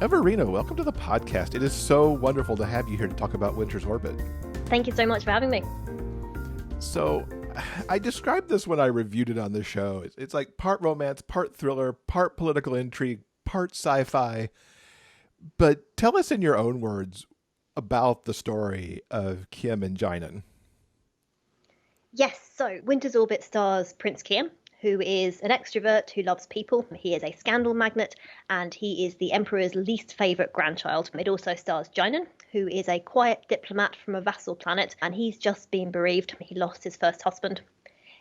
Everina, welcome to the podcast. It is so wonderful to have you here to talk about Winter's Orbit. Thank you so much for having me. So, I described this when I reviewed it on the show. It's like part romance, part thriller, part political intrigue, part sci-fi. But tell us in your own words about the story of Kiem and Jainan. Yes, so Winter's Orbit stars Prince Kiem, who is an extrovert who loves people. He is a scandal magnate, and he is the Emperor's least favourite grandchild. It also stars Jainan, who is a quiet diplomat from a vassal planet, and he's just been bereaved. He lost his first husband.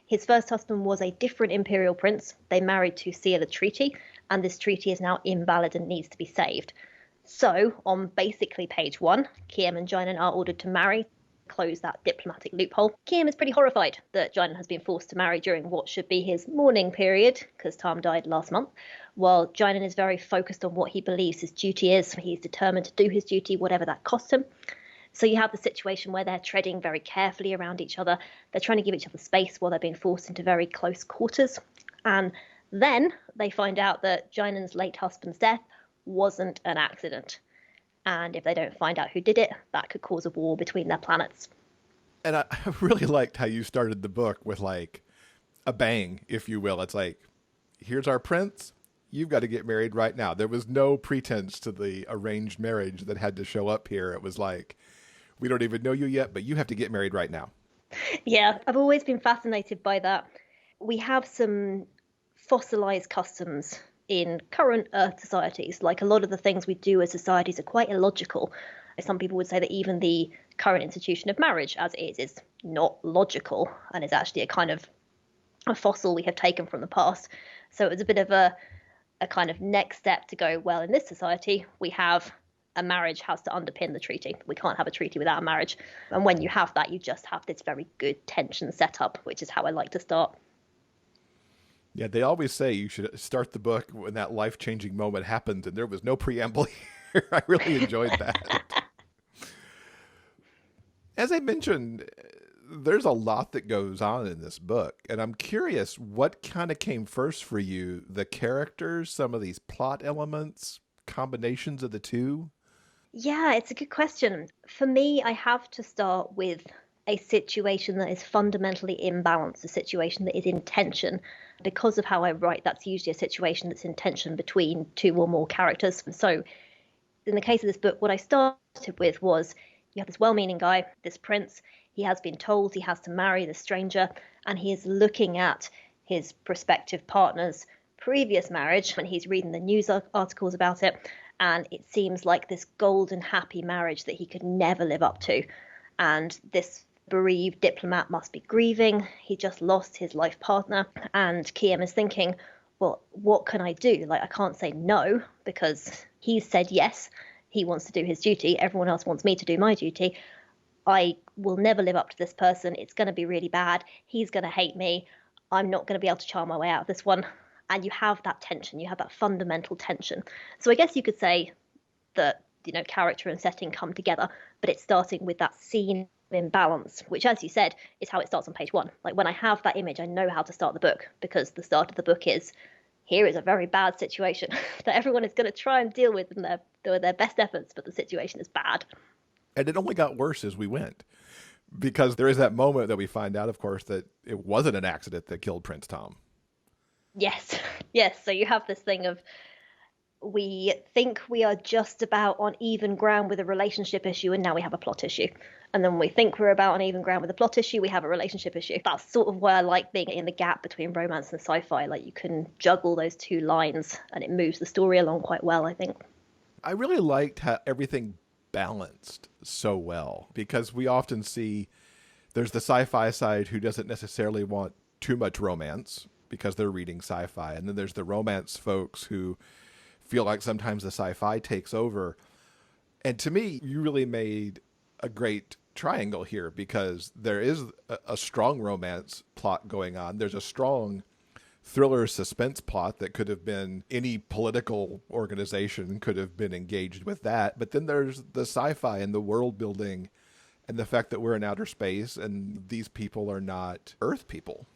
His first husband was a different imperial prince. They married to seal a treaty, and this treaty is now invalid and needs to be saved. So, on basically page 1, Kiem and Jainan are ordered to marry, close that diplomatic loophole. Kiem is pretty horrified that Jainan has been forced to marry during what should be his mourning period, because Tom died last month, while Jainan is very focused on what he believes his duty is. He's determined to do his duty, whatever that costs him. So you have the situation where they're treading very carefully around each other. They're trying to give each other space while they're being forced into very close quarters. And then they find out that Jainan's late husband's death wasn't an accident. And if they don't find out who did it, that could cause a war between their planets. And I really liked how you started the book with like a bang, if you will. It's like, here's our prince. You've got to get married right now. There was no pretense to the arranged marriage that had to show up here. It was like, we don't even know you yet, but you have to get married right now. Yeah, I've always been fascinated by that. We have some fossilized customs in current Earth societies. Like a lot of the things we do as societies are quite illogical. Some people would say that even the current institution of marriage as it is not logical and is actually a kind of a fossil we have taken from the past. So it was a bit of a kind of next step to go, well, in this society, we have a marriage has to underpin the treaty. We can't have a treaty without a marriage. And when you have that, you just have this very good tension set up, which is how I like to start. Yeah, they always say you should start the book when that life-changing moment happens, and there was no preamble here. I really enjoyed that. As I mentioned, there's a lot that goes on in this book, and I'm curious what kind of came first for you, the characters, some of these plot elements, combinations of the two? Yeah, it's a good question. For me, I have to start with a situation that is fundamentally imbalanced, a situation that is in tension. Because of how I write, that's usually a situation that's in tension between two or more characters. So in the case of this book, what I started with was you have this well-meaning guy, this prince. He has been told he has to marry this stranger, and he is looking at his prospective partner's previous marriage, and he's reading the news articles about it, and it seems like this golden, happy marriage that he could never live up to. And this bereaved diplomat must be grieving. He just lost his life partner, and Kiem is thinking, well, what can I do? Like, I can't say no because he's said yes. He wants to do his duty. Everyone else wants me to do my duty. I will never live up to this person. It's going to be really bad. He's going to hate me. I'm not going to be able to charm my way out of this one. And you have that tension. You have that fundamental tension. So I guess you could say that, character and setting come together, but it's starting with that scene in balance, which, as you said, is how it starts on page 1. Like, when I have that image, I know how to start the book, because the start of the book is, here is a very bad situation that everyone is going to try and deal with in their best efforts, but the situation is bad. And it only got worse as we went, because there is that moment that we find out, of course, that it wasn't an accident that killed Prince Tom. Yes. So you have this thing of, we think we are just about on even ground with a relationship issue, and now we have a plot issue. And then we think we're about on even ground with a plot issue, we have a relationship issue. That's sort of why I like being in the gap between romance and sci-fi. Like, you can juggle those two lines, and it moves the story along quite well, I think. I really liked how everything balanced so well, because we often see there's the sci-fi side who doesn't necessarily want too much romance because they're reading sci-fi. And then there's the romance folks who feel like sometimes the sci-fi takes over. And to me, you really made a great triangle here, because there is a strong romance plot going on. There's a strong thriller suspense plot that could have been any political organization could have been engaged with that. But then there's the sci-fi and the world building and the fact that we're in outer space and these people are not Earth people.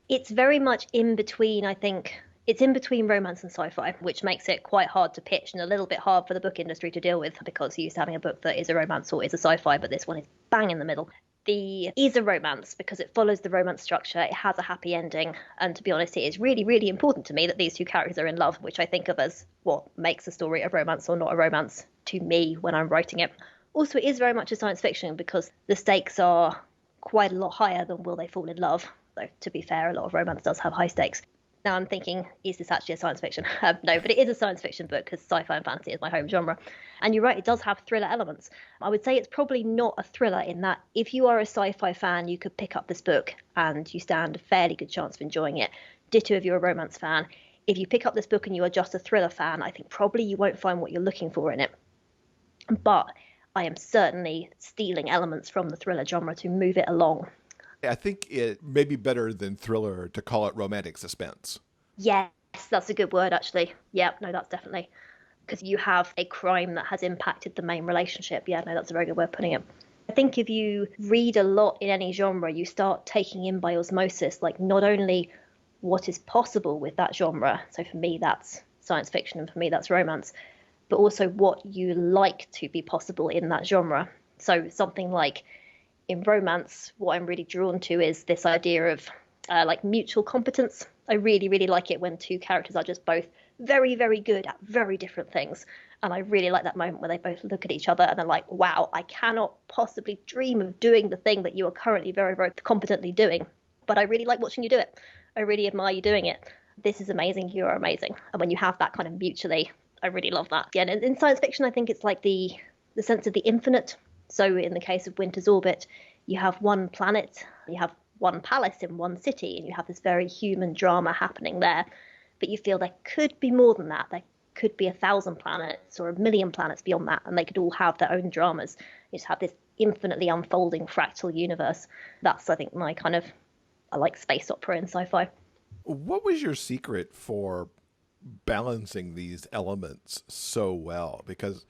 It's very much in between, I think, It's in between romance and sci-fi, which makes it quite hard to pitch and a little bit hard for the book industry to deal with, because you're used to having a book that is a romance or is a sci-fi, but this one is bang in the middle. The is a romance because it follows the romance structure. It has a happy ending. And to be honest, it is really, really important to me that these two characters are in love, which I think of as what makes a story a romance or not a romance to me when I'm writing it. Also, it is very much a science fiction because the stakes are quite a lot higher than will they fall in love. Though, to be fair, a lot of romance does have high stakes. Now I'm thinking, is this actually a science fiction? No, but it is a science fiction book because sci-fi and fantasy is my home genre. And you're right, it does have thriller elements. I would say it's probably not a thriller in that if you are a sci-fi fan, you could pick up this book and you stand a fairly good chance of enjoying it. Ditto if you're a romance fan. If you pick up this book and you are just a thriller fan, I think probably you won't find what you're looking for in it. But I am certainly stealing elements from the thriller genre to move it along. I think it may be better than thriller to call it romantic suspense. Yes, that's a good word, actually. Yeah, no, that's definitely. Because you have a crime that has impacted the main relationship. Yeah, no, that's a very good way of putting it. I think if you read a lot in any genre, you start taking in by osmosis, like not only what is possible with that genre. So for me, that's science fiction, and for me, that's romance, but also what you like to be possible in that genre. So something like in romance, what I'm really drawn to is this idea of like mutual competence. I really, really like it when two characters are just both very, very good at very different things. And I really like that moment where they both look at each other and they're like, wow, I cannot possibly dream of doing the thing that you are currently very, very competently doing. But I really like watching you do it. I really admire you doing it. This is amazing. You're amazing. And when you have that kind of mutually, I really love that. Yeah, and in science fiction, I think it's like the sense of the infinite. So in the case of Winter's Orbit, you have one planet, you have one palace in one city, and you have this very human drama happening there. But you feel there could be more than that. There could be 1,000 planets or 1,000,000 planets beyond that, and they could all have their own dramas. You just have this infinitely unfolding fractal universe. That's, I think, my kind of, I like space opera and sci-fi. What was your secret for balancing these elements so well? Because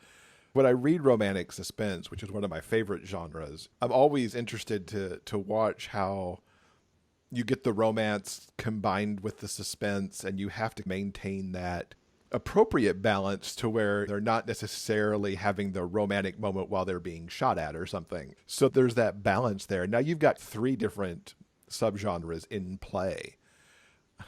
when I read romantic suspense, which is one of my favorite genres, I'm always interested to watch how you get the romance combined with the suspense, and you have to maintain that appropriate balance to where they're not necessarily having the romantic moment while they're being shot at or something. So there's that balance there. Now you've got 3 different subgenres in play.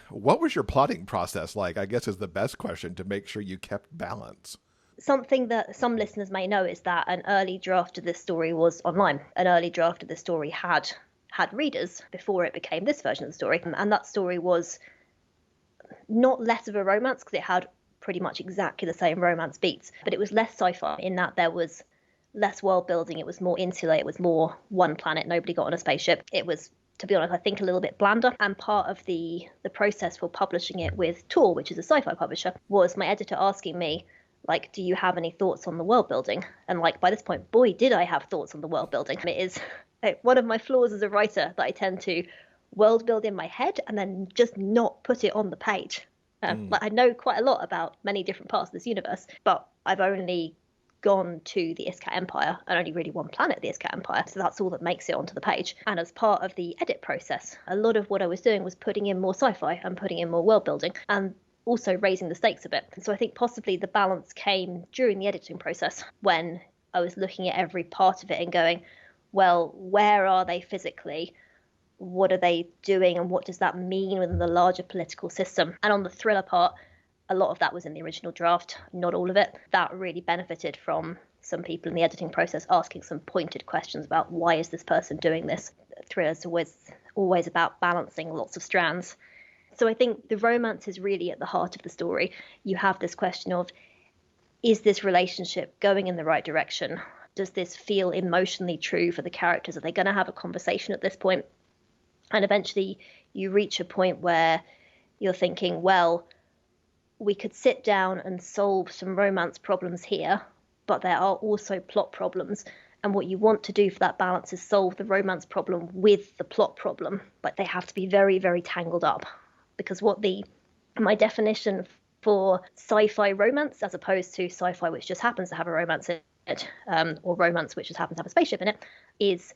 What was your plotting process like, I guess, is the best question to make sure you kept balance. Something that some listeners may know is that an early draft of this story was online. An early draft of this story had readers before it became this version of the story. And that story was not less of a romance because it had pretty much exactly the same romance beats, but it was less sci-fi in that there was less world building. It was more insular. It was more one planet. Nobody got on a spaceship. It was, to be honest, I think a little bit blander. And part of the process for publishing it with Tor, which is a sci-fi publisher, was my editor asking me, like, do you have any thoughts on the world building? And like by this point, boy, did I have thoughts on the world building. And it is one of my flaws as a writer that I tend to world build in my head and then just not put it on the page. Like I know quite a lot about many different parts of this universe, but I've only gone to the Iskat Empire and only really one planet, the Iskat Empire. So that's all that makes it onto the page. And as part of the edit process, a lot of what I was doing was putting in more sci-fi and putting in more world building and also raising the stakes a bit. So I think possibly the balance came during the editing process when I was looking at every part of it and going, well, where are they physically? What are they doing? And what does that mean within the larger political system? And on the thriller part, a lot of that was in the original draft, not all of it. That really benefited from some people in the editing process asking some pointed questions about why is this person doing this? Thrillers are always about balancing lots of strands. So I think the romance is really at the heart of the story. You have this question of, is this relationship going in the right direction? Does this feel emotionally true for the characters? Are they going to have a conversation at this point? And eventually you reach a point where you're thinking, well, we could sit down and solve some romance problems here, but there are also plot problems. And what you want to do for that balance is solve the romance problem with the plot problem. But they have to be very, very tangled up. Because my definition for sci-fi romance, as opposed to sci-fi which just happens to have a romance in it, or romance which just happens to have a spaceship in it, is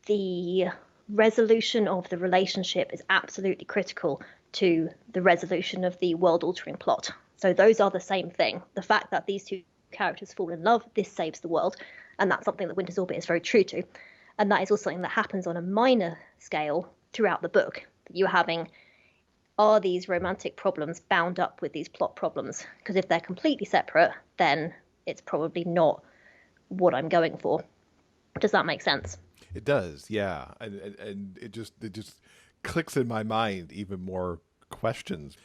the resolution of the relationship is absolutely critical to the resolution of the world-altering plot. So those are the same thing. The fact that these two characters fall in love, this saves the world, and that's something that Winter's Orbit is very true to. And that is also something that happens on a minor scale throughout the book. You're having, are these romantic problems bound up with these plot problems? Because if they're completely separate, then it's probably not what I'm going for. Does that make sense? It does, yeah, and it just clicks in my mind even more questions.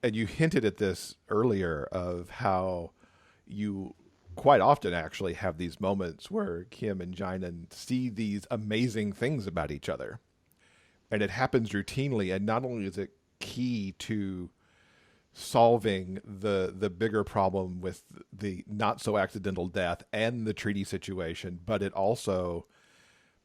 And you hinted at this earlier of how you quite often actually have these moments where Kiem and Jainan see these amazing things about each other. And it happens routinely, and not only is it key to solving the bigger problem with the not so accidental death and the treaty situation, but it also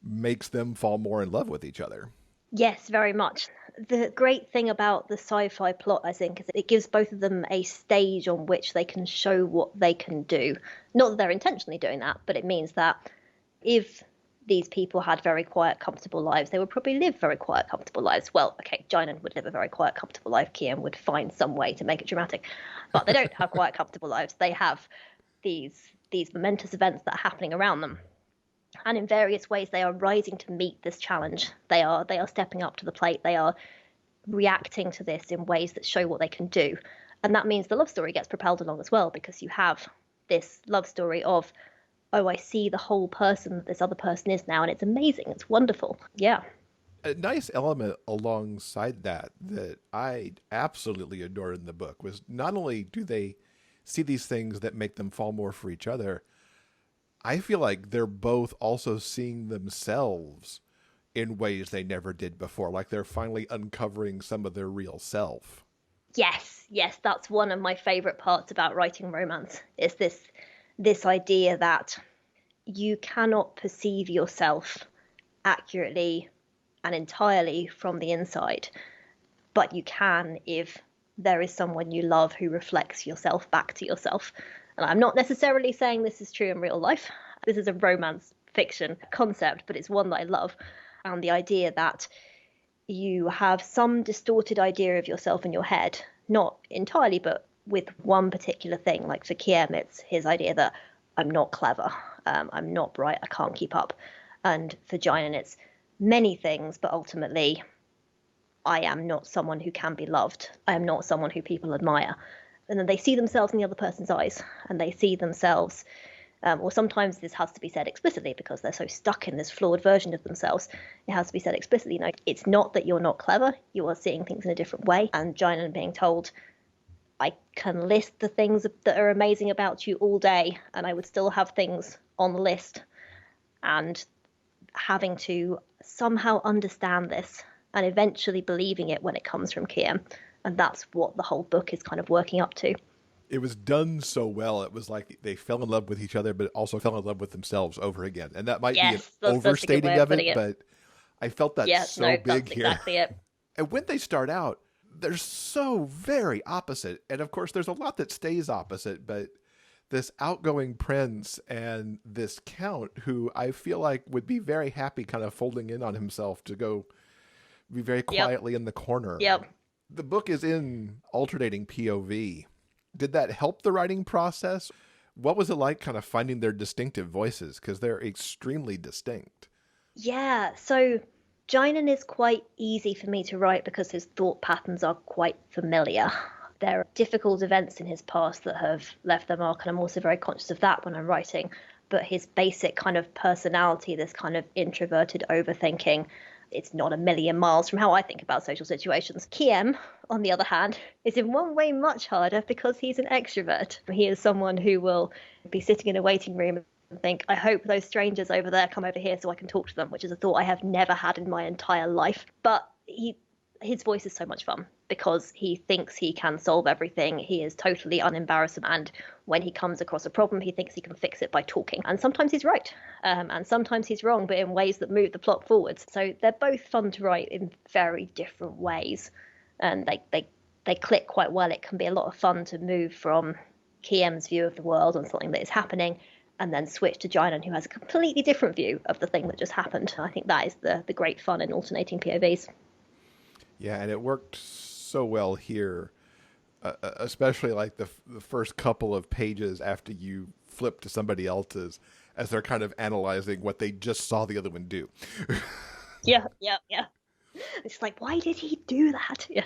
makes them fall more in love with each other. Yes, very much. The great thing about the sci-fi plot, I think, is it gives both of them a stage on which they can show what they can do. Not that they're intentionally doing that, but it means that if these people had very quiet, comfortable lives, they would probably live very quiet, comfortable lives. Well, okay, Jainan would live a very quiet, comfortable life. Kiem would find some way to make it dramatic. But they don't have quiet, comfortable lives. They have these momentous events that are happening around them. And in various ways, they are rising to meet this challenge. They are stepping up to the plate. They are reacting to this in ways that show what they can do. And that means the love story gets propelled along as well, because you have this love story of, oh, I see the whole person that this other person is now, and it's amazing. It's wonderful. Yeah. A nice element alongside that I absolutely adore in the book was not only do they see these things that make them fall more for each other, I feel like they're both also seeing themselves in ways they never did before. Like they're finally uncovering some of their real self. Yes, that's one of my favorite parts about writing romance, is this idea that you cannot perceive yourself accurately and entirely from the inside, but you can if there is someone you love who reflects yourself back to yourself. And I'm not necessarily saying this is true in real life. This is a romance fiction concept, but it's one that I love. And the idea that you have some distorted idea of yourself in your head, not entirely, but with one particular thing. Like for Kiem, it's his idea that I'm not clever, I'm not bright, I can't keep up. And for Jainan, it's many things, but ultimately, I am not someone who can be loved. I am not someone who people admire. And then they see themselves in the other person's eyes, and they see themselves, or sometimes this has to be said explicitly because they're so stuck in this flawed version of themselves. It has to be said explicitly. No, it's not that you're not clever. You are seeing things in a different way. And Jainan being told, I can list the things that are amazing about you all day, and I would still have things on the list. And having to somehow understand this and eventually believing it when it comes from Kiem. And that's what the whole book is kind of working up to. It was done so well. It was like they fell in love with each other, but also fell in love with themselves over again. And that might be an overstating of it, but I felt that big that's here. Exactly it. And when they start out, they're so very opposite. And of course, there's a lot that stays opposite, but this outgoing prince and this count who I feel like would be very happy kind of folding in on himself to go be very quietly in the corner. Yep. The book is in alternating POV. Did that help the writing process? What was it like kind of finding their distinctive voices? Because they're extremely distinct. Yeah, so Jainan is quite easy for me to write because his thought patterns are quite familiar. There are difficult events in his past that have left their mark, and I'm also very conscious of that when I'm writing. But his basic kind of personality, this kind of introverted overthinking, it's not a million miles from how I think about social situations. Kiem, on the other hand, is in one way much harder because he's an extrovert. He is someone who will be sitting in a waiting room and think, I hope those strangers over there come over here so I can talk to them, which is a thought I have never had in my entire life. But his voice is so much fun because he thinks he can solve everything. He is totally unembarrassed, and when he comes across a problem, he thinks he can fix it by talking. And sometimes he's right, and sometimes he's wrong, but in ways that move the plot forwards. So they're both fun to write in very different ways, and they click quite well. It can be a lot of fun to move from Kiem's view of the world on something that is happening, and then switch to Jainan, who has a completely different view of the thing that just happened. I think that is the great fun in alternating POVs. Yeah, and it worked so well here, especially like the first couple of pages after you flip to somebody else's, as they're kind of analyzing what they just saw the other one do. Yeah, yeah, yeah. It's like, why did he do that? Yeah.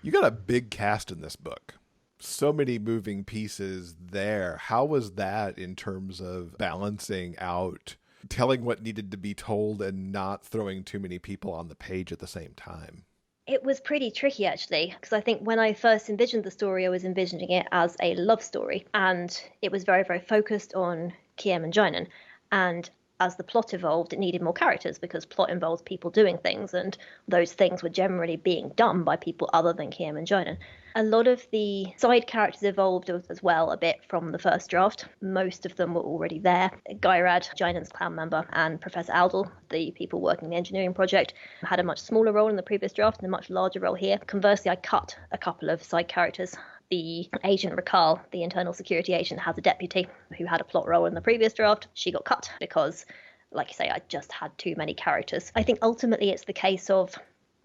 You got a big cast in this book. So many moving pieces there. How was that in terms of balancing out telling what needed to be told and not throwing too many people on the page at the same time? It was pretty tricky, actually, because I think when I first envisioned the story, I was envisioning it as a love story, and it was very, very focused on Kiem and Jainan. And as the plot evolved, it needed more characters because plot involves people doing things, and those things were generally being done by people other than Kiem and Jainan. A lot of the side characters evolved as well a bit from the first draft. Most of them were already there. Gairad, Jainan's clan member, and Professor Aldel, the people working the engineering project, had a much smaller role in the previous draft and a much larger role here. Conversely, I cut a couple of side characters. The agent Rakal, the internal security agent, has a deputy who had a plot role in the previous draft. She got cut because, like you say, I just had too many characters. I think ultimately it's the case of,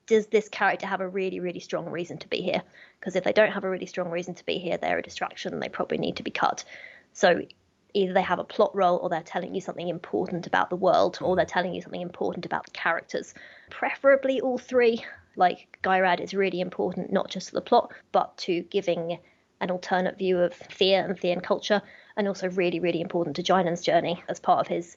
does this character have a really, really strong reason to be here? Because if they don't have a really strong reason to be here, they're a distraction and they probably need to be cut. So either they have a plot role or they're telling you something important about the world or they're telling you something important about the characters. Preferably all three. Like Gairad is really important, not just to the plot, but to giving an alternate view of fear and Thean culture, and also really, really important to Jainan's journey as part of his.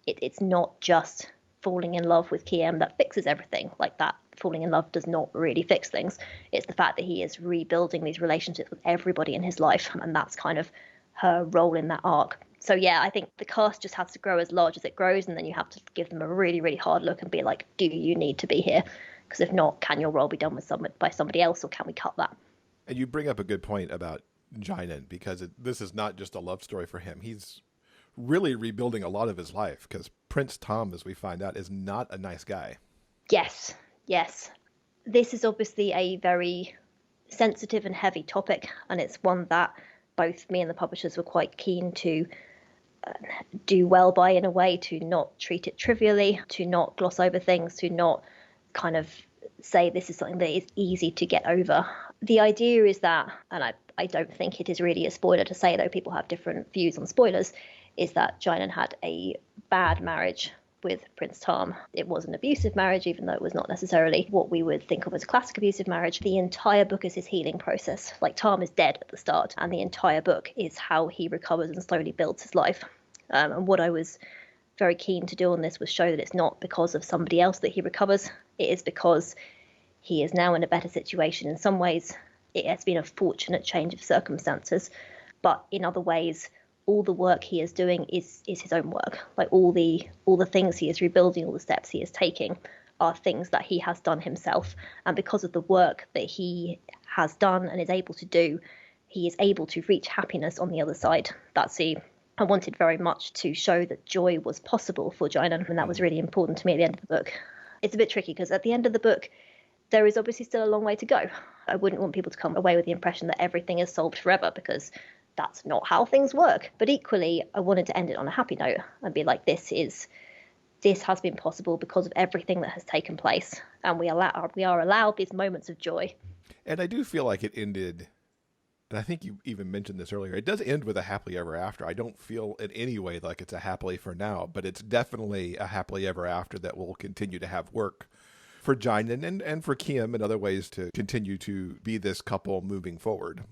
It's not just falling in love with Kiem that fixes everything. Like that, falling in love does not really fix things. It's the fact that he is rebuilding these relationships with everybody in his life, and that's kind of her role in that arc. So yeah, I think the cast just has to grow as large as it grows, and then you have to give them a really, really hard look and be like, do you need to be here? Because if not, can your role be done by somebody else, or can we cut that? And you bring up a good point about Jainan, because this is not just a love story for him. He's really rebuilding a lot of his life, because Prince Tom, as we find out, is not a nice guy. Yes, yes. This is obviously a very sensitive and heavy topic, and it's one that both me and the publishers were quite keen to do well by, in a way, to not treat it trivially, to not gloss over things, to not kind of say this is something that is easy to get over. The idea is that, and I don't think it is really a spoiler to say, though people have different views on spoilers, is that Jainan had a bad marriage with Prince Tom. It was an abusive marriage, even though it was not necessarily what we would think of as a classic abusive marriage. The entire book is his healing process. Like, Tom is dead at the start, and the entire book is how he recovers and slowly builds his life. And what I was very keen to do on this was show that it's not because of somebody else that he recovers. It is because he is now in a better situation. In some ways, it has been a fortunate change of circumstances, but in other ways, all the work he is doing is his own work. Like all the things he is rebuilding, all the steps he is taking are things that he has done himself. And because of the work that he has done and is able to do, he is able to reach happiness on the other side. I wanted very much to show that joy was possible for Jainan, and that was really important to me at the end of the book. It's a bit tricky because at the end of the book, there is obviously still a long way to go. I wouldn't want people to come away with the impression that everything is solved forever, because that's not how things work. But equally, I wanted to end it on a happy note and be like, this has been possible because of everything that has taken place, and we are allowed these moments of joy. And I do feel like it ended, and I think you even mentioned this earlier, it does end with a happily ever after. I don't feel in any way like it's a happily for now, but it's definitely a happily ever after that will continue to have work for Jainan and for Kiem in other ways to continue to be this couple moving forward.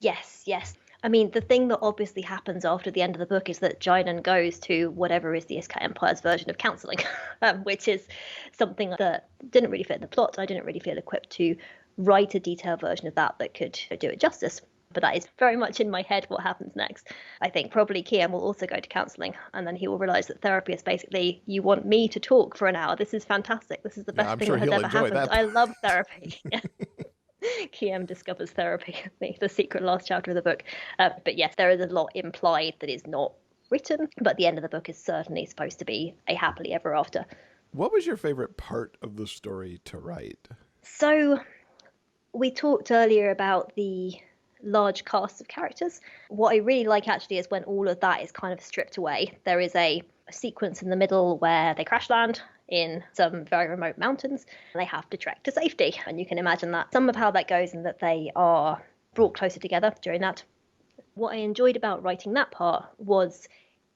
Yes, yes. I mean, the thing that obviously happens after the end of the book is that Jainan goes to whatever is the Iska Empire's version of counselling, which is something that didn't really fit in the plot. I didn't really feel equipped to write a detailed version of that could do it justice. But that is very much in my head what happens next. I think probably Kiem will also go to counselling, and then he will realise that therapy is basically, you want me to talk for an hour. This is fantastic. This is the best thing that has ever happened. I love therapy. Kiem discovers therapy, the secret last chapter of the book. But yes, there is a lot implied that is not written, but the end of the book is certainly supposed to be a happily ever after. What was your favourite part of the story to write? So we talked earlier about the large casts of characters. What I really like actually is when all of that is kind of stripped away. There is a sequence in the middle where they crash land in some very remote mountains. They have to trek to safety, and you can imagine that some of how that goes and that they are brought closer together during that. What I enjoyed about writing that part was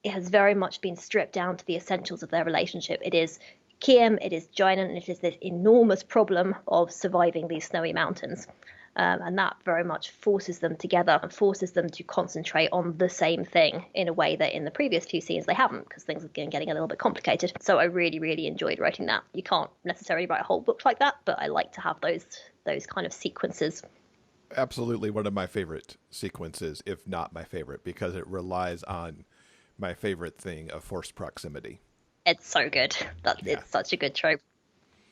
it has very much been stripped down to the essentials of their relationship. It is Kiem, it is Jainan, and it is this enormous problem of surviving these snowy mountains. And that very much forces them together and forces them to concentrate on the same thing in a way that in the previous two scenes they haven't, because things are getting a little bit complicated. So I really, really enjoyed writing that. You can't necessarily write a whole book like that, but I like to have those kind of sequences. Absolutely one of my favorite sequences, if not my favorite, because it relies on my favorite thing of forced proximity. It's so good. It's such a good trope.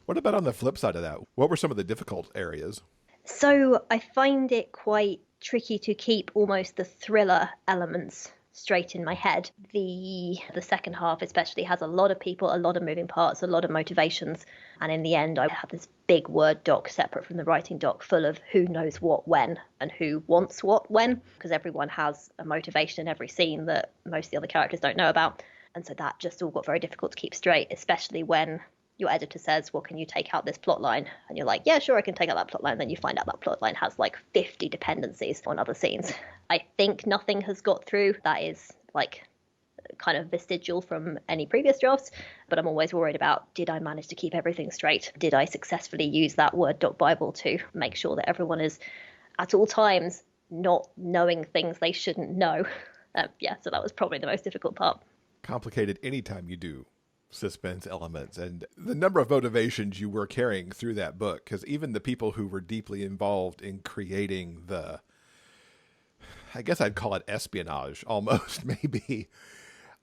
What about on the flip side of that? What were some of the difficult areas? So I find it quite tricky to keep almost the thriller elements straight in my head. The second half especially has a lot of people, a lot of moving parts, a lot of motivations. And in the end, I have this big Word doc separate from the writing doc full of who knows what when and who wants what when, because everyone has a motivation in every scene that most of the other characters don't know about. And so that just all got very difficult to keep straight, especially when your editor says, well, can you take out this plot line? And you're like, yeah, sure, I can take out that plot line. Then you find out that plot line has like 50 dependencies on other scenes. I think nothing has got through that is like kind of vestigial from any previous drafts, but I'm always worried about, did I manage to keep everything straight? Did I successfully use that Word doc Bible to make sure that everyone is at all times not knowing things they shouldn't know? So that was probably the most difficult part. Complicated anytime you do suspense elements, and the number of motivations you were carrying through that book, because even the people who were deeply involved in creating the, I guess I'd call it espionage almost, maybe,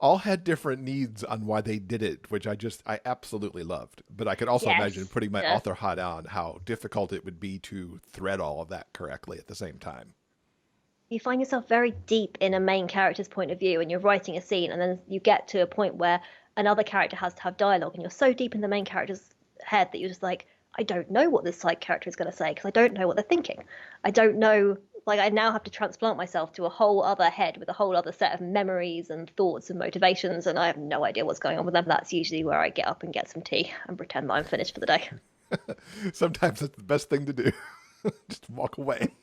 all had different needs on why they did it, which I absolutely loved. But I could also imagine putting my author hat on how difficult it would be to thread all of that correctly at the same time. You find yourself very deep in a main character's point of view and you're writing a scene, and then you get to a point where another character has to have dialogue, and you're so deep in the main character's head that you're just like, I don't know what this side character is going to say because I don't know what they're thinking. I don't know, like I now have to transplant myself to a whole other head with a whole other set of memories and thoughts and motivations, and I have no idea what's going on with them. That's usually where I get up and get some tea and pretend that I'm finished for the day. Sometimes that's the best thing to do. Just walk away.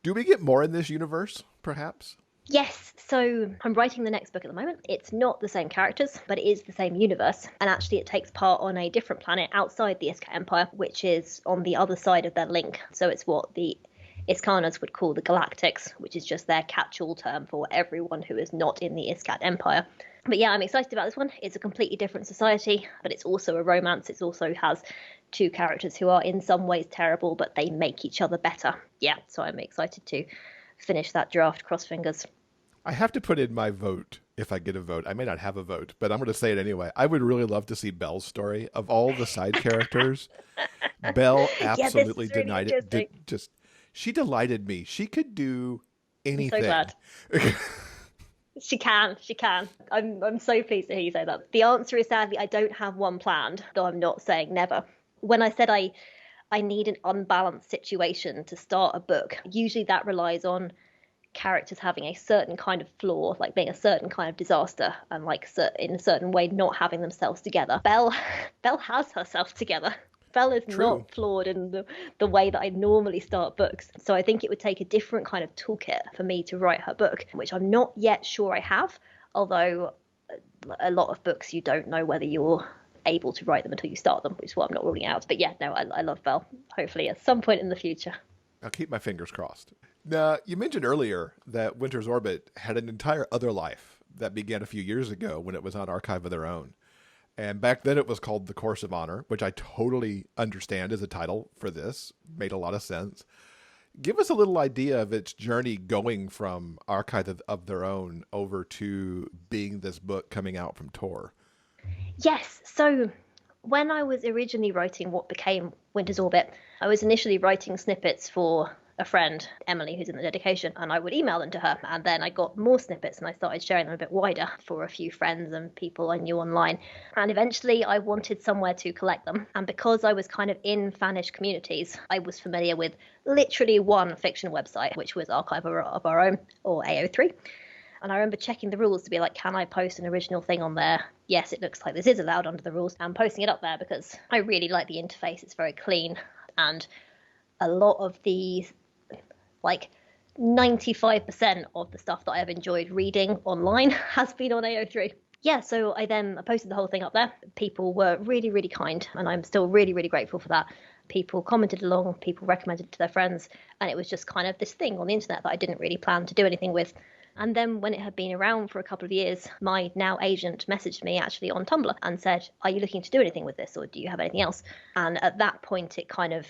Do we get more in this universe, perhaps? Yes, so I'm writing the next book at the moment. It's not the same characters, but it is the same universe. And actually it takes part on a different planet outside the Iskat Empire, which is on the other side of their link. So it's what the Iskaners would call the Galactics, which is just their catch-all term for everyone who is not in the Iskat Empire. But yeah, I'm excited about this one. It's a completely different society, but it's also a romance. It also has two characters who are in some ways terrible, but they make each other better. Yeah, so I'm excited to finish that draft, cross fingers. I have to put in my vote if I get a vote. I may not have a vote, but I'm going to say it anyway. I would really love to see Belle's story. Of all the side characters, Belle absolutely denied it. She delighted me. She could do anything. I'm so glad. She can. I'm so pleased to hear you say that. The answer is sadly I don't have one planned, though I'm not saying never. When I said I need an unbalanced situation to start a book, usually that relies on characters having a certain kind of flaw, like being a certain kind of disaster, and like in a certain way not having themselves together. Belle has herself together. Belle is not flawed in the way that I normally start books. So I think it would take a different kind of toolkit for me to write her book, which I'm not yet sure I have, although a lot of books you don't know whether you're able to write them until you start them, which is what I'm not ruling out. But yeah, no, I love Belle. Hopefully at some point in the future. I'll keep my fingers crossed. Now, you mentioned earlier that Winter's Orbit had an entire other life that began a few years ago when it was on Archive of Their Own. And back then it was called The Course of Honor, which I totally understand as a title for this. Made a lot of sense. Give us a little idea of its journey going from Archive of Their Own over to being this book coming out from Tor. Yes, so when I was originally writing what became Winter's Orbit, I was initially writing snippets for a friend, Emily, who's in the dedication, and I would email them to her. And then I got more snippets and I started sharing them a bit wider for a few friends and people I knew online. And eventually I wanted somewhere to collect them. And because I was kind of in fanish communities, I was familiar with literally one fiction website, which was Archive of Our Own, or AO3. And I remember checking the rules to be like, can I post an original thing on there? Yes, it looks like this is allowed under the rules. I'm posting it up there because I really like the interface. It's very clean. And a lot of the, like 95% of the stuff that I've enjoyed reading online has been on AO3. Yeah, so I posted the whole thing up there. People were really, really kind. And I'm still really, really grateful for that. People commented along, people recommended it to their friends. And it was just kind of this thing on the internet that I didn't really plan to do anything with. And then when it had been around for a couple of years, my now agent messaged me actually on Tumblr and said, are you looking to do anything with this or do you have anything else? And at that point, it kind of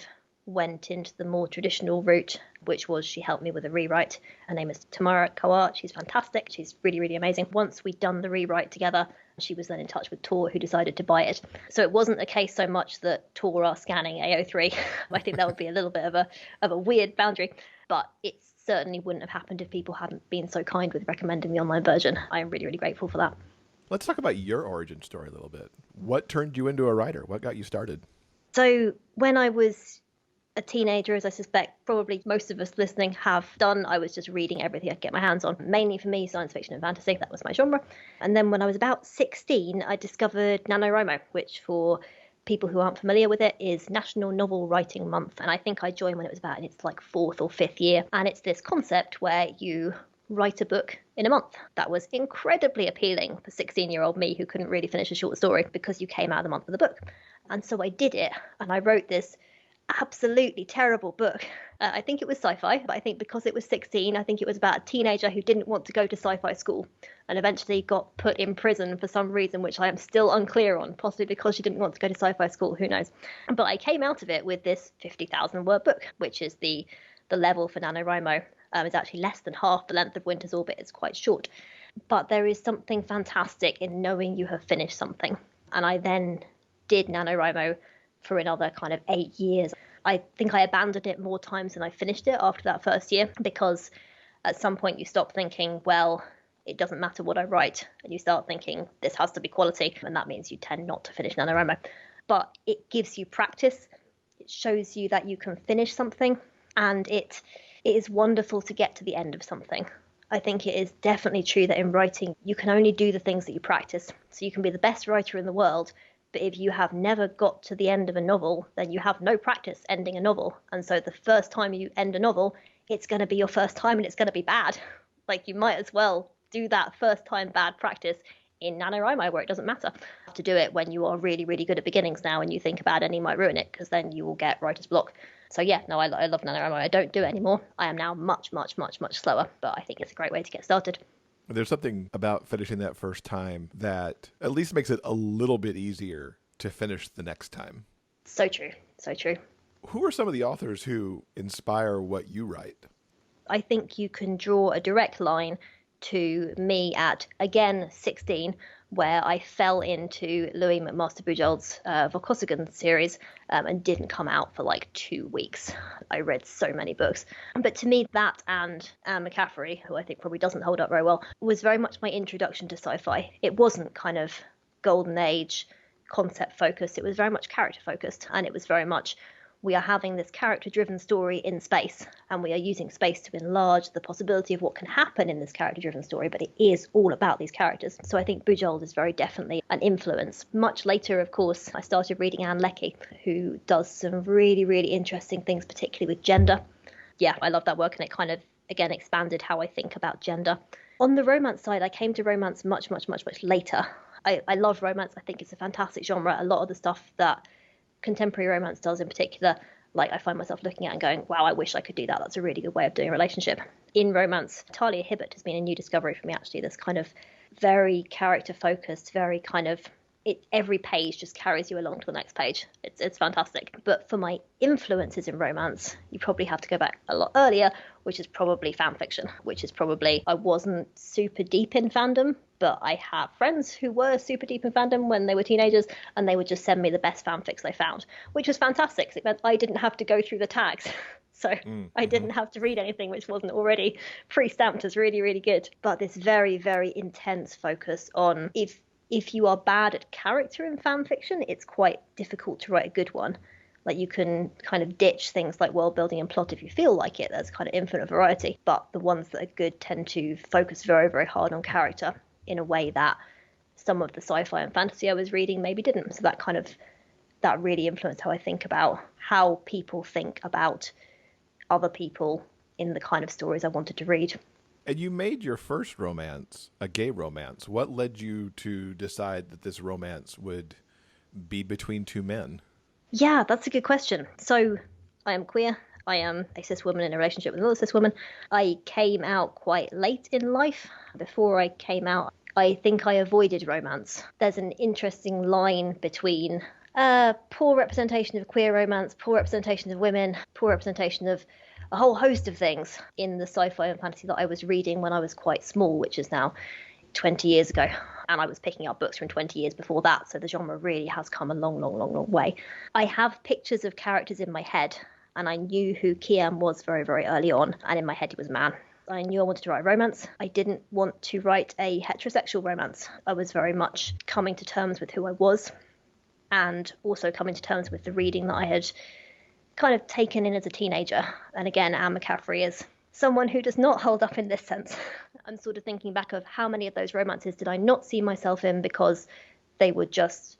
went into the more traditional route, which was she helped me with a rewrite. Her name is Tamara Kawar. She's fantastic. She's really, really amazing. Once we'd done the rewrite together, she was then in touch with Tor, who decided to buy it. So it wasn't a case so much that Tor are scanning AO3. I think that would be a little bit of a weird boundary, but it's certainly wouldn't have happened if people hadn't been so kind with recommending the online version. I am really, really grateful for that. Let's talk about your origin story a little bit. What turned you into a writer? What got you started? So when I was a teenager, as I suspect probably most of us listening have done, I was just reading everything I could get my hands on. Mainly for me, science fiction and fantasy. That was my genre. And then when I was about 16, I discovered NaNoWriMo, which for people who aren't familiar with it is National Novel Writing Month. And I think I joined when it was about in its like 4th or 5th year. And it's this concept where you write a book in a month. That was incredibly appealing for 16-year-old me who couldn't really finish a short story because you came out of the month of the book. And so I did it. And I wrote this absolutely terrible book. I think it was sci-fi, but I think because it was 16, I think it was about a teenager who didn't want to go to sci-fi school and eventually got put in prison for some reason, which I am still unclear on, possibly because she didn't want to go to sci-fi school, who knows. But I came out of it with this 50,000 word book, which is the level for NaNoWriMo. It's actually less than half the length of Winter's Orbit. It's quite short. But there is something fantastic in knowing you have finished something. And I then did NaNoWriMo for another kind of 8 years. I think I abandoned it more times than I finished it after that first year, because at some point you stop thinking, well, it doesn't matter what I write, and you start thinking this has to be quality, and that means you tend not to finish NaNoWriMo. But it gives you practice. It shows you that you can finish something, and it is wonderful to get to the end of something. I think it is definitely true that in writing, you can only do the things that you practice. So you can be the best writer in the world, but if you have never got to the end of a novel, then you have no practice ending a novel. And so the first time you end a novel, it's going to be your first time and it's going to be bad. Like, you might as well do that first time bad practice in NaNoWriMo, where it doesn't matter. You have to do it when you are really, really good at beginnings now and you think a bad ending might ruin it, because then you will get writer's block. So yeah, no, I love NaNoWriMo. I don't do it anymore. I am now much, much, much, much slower, but I think it's a great way to get started. There's something about finishing that first time that at least makes it a little bit easier to finish the next time. So true. So true. Who are some of the authors who inspire what you write? I think you can draw a direct line to me at, again, 16, where I fell into Louis McMaster Bujold's Vorkosigan series and didn't come out for like 2 weeks. I read so many books. But to me, that and Anne McCaffrey, who I think probably doesn't hold up very well, was very much my introduction to sci-fi. It wasn't kind of golden age concept focused. It was very much character focused. And it was very much, we are having this character-driven story in space, and we are using space to enlarge the possibility of what can happen in this character-driven story, but it is all about these characters. So I think Bujold is very definitely an influence. Much later, of course, I started reading Anne Leckie, who does some really, really interesting things, particularly with gender. Yeah, I love that work, and it kind of, again, expanded how I think about gender. On the romance side, I came to romance much, much, much, much later. I love romance. I think it's a fantastic genre. A lot of the stuff that contemporary romance does in particular, like, I find myself looking at and going, wow, I wish I could do that. That's a really good way of doing a relationship. In romance, Talia Hibbert has been a new discovery for me, actually. This kind of very character focused, very kind of, every page just carries you along to the next page. It's fantastic. But for my influences in romance, you probably have to go back a lot earlier, which is probably fan fiction, which is probably, I wasn't super deep in fandom, but I have friends who were super deep in fandom when they were teenagers, and they would just send me the best fanfics they found, which was fantastic. It meant I didn't have to go through the tags. So I didn't have to read anything which wasn't already pre-stamped as really, really good. But this very, very intense focus on if you are bad at character in fan fiction, it's quite difficult to write a good one. Like you can kind of ditch things like world building and plot if you feel like it. There's kind of infinite variety. But the ones that are good tend to focus very, very hard on character in a way that some of the sci-fi and fantasy I was reading maybe didn't. So that really influenced how I think about how people think about other people in the kind of stories I wanted to read. And you made your first romance a gay romance. What led you to decide that this romance would be between two men? Yeah, that's a good question. So I am queer. I am a cis woman in a relationship with another cis woman. I came out quite late in life. Before I came out, I think I avoided romance. There's an interesting line between poor representation of queer romance, poor representation of women, poor representation of a whole host of things in the sci-fi and fantasy that I was reading when I was quite small, which is now 20 years ago. And I was picking up books from 20 years before that. So the genre really has come a long, long, long, long way. I have pictures of characters in my head, and I knew who Kiem was very, very early on. And in my head, he was a man. I knew I wanted to write a romance. I didn't want to write a heterosexual romance. I was very much coming to terms with who I was, and also coming to terms with the reading that I had kind of taken in as a teenager. And again, Anne McCaffrey is someone who does not hold up in this sense. I'm sort of thinking back of how many of those romances did I not see myself in because they were just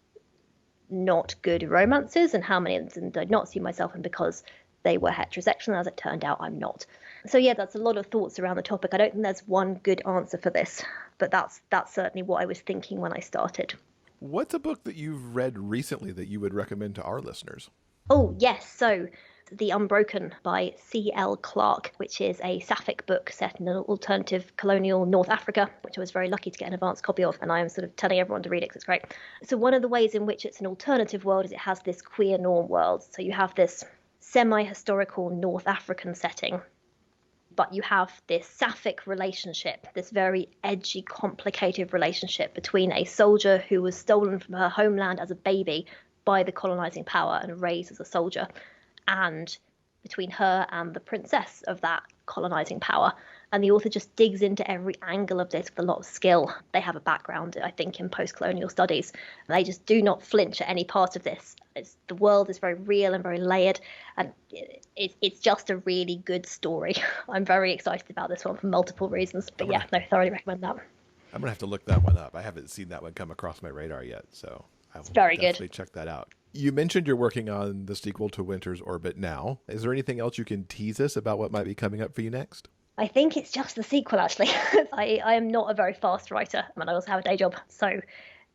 not good romances, and how many of them did I not see myself in because they were heterosexual. As it turned out, I'm not. So yeah, that's a lot of thoughts around the topic. I don't think there's one good answer for this, but that's certainly what I was thinking when I started. What's a book that you've read recently that you would recommend to our listeners? Oh, yes. So The Unbroken by C.L. Clarke, which is a sapphic book set in an alternative colonial North Africa, which I was very lucky to get an advanced copy of, and I am sort of telling everyone to read it because it's great. So one of the ways in which it's an alternative world is it has this queer norm world. So you have this semi-historical North African setting, but you have this sapphic relationship, this very edgy, complicated relationship between a soldier who was stolen from her homeland as a baby by the colonizing power and raised as a soldier, and between her and the princess of that colonizing power. And the author just digs into every angle of this with a lot of skill. They have a background, I think, in post-colonial studies. They just do not flinch at any part of this. The world is very real and very layered, and it's just a really good story. I'm very excited about this one for multiple reasons. But yeah, no, thoroughly recommend that. I'm going to have to look that one up. I haven't seen that one come across my radar yet, so I will definitely check that out. You mentioned you're working on the sequel to Winter's Orbit now. Is there anything else you can tease us about what might be coming up for you next? I think it's just the sequel, actually. I am not a very fast writer, and I also have a day job. So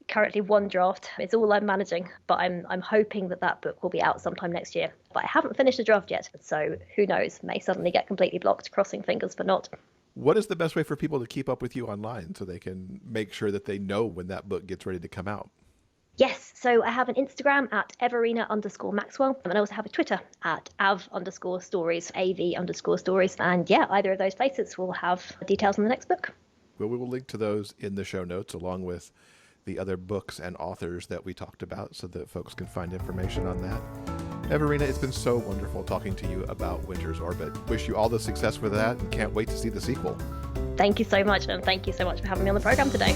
currently one draft is all I'm managing, but I'm hoping that book will be out sometime next year. But I haven't finished the draft yet, so who knows, may suddenly get completely blocked, crossing fingers for not. What is the best way for people to keep up with you online so they can make sure that they know when that book gets ready to come out? Yes, so I have an Instagram at Everina_Maxwell, and I also have a Twitter at @av_stories, AV_stories. And yeah, either of those places will have details on the next book. Well, we will link to those in the show notes along with the other books and authors that we talked about so that folks can find information on that. Everina, it's been so wonderful talking to you about Winter's Orbit. Wish you all the success with that and can't wait to see the sequel. Thank you so much, and thank you so much for having me on the program today.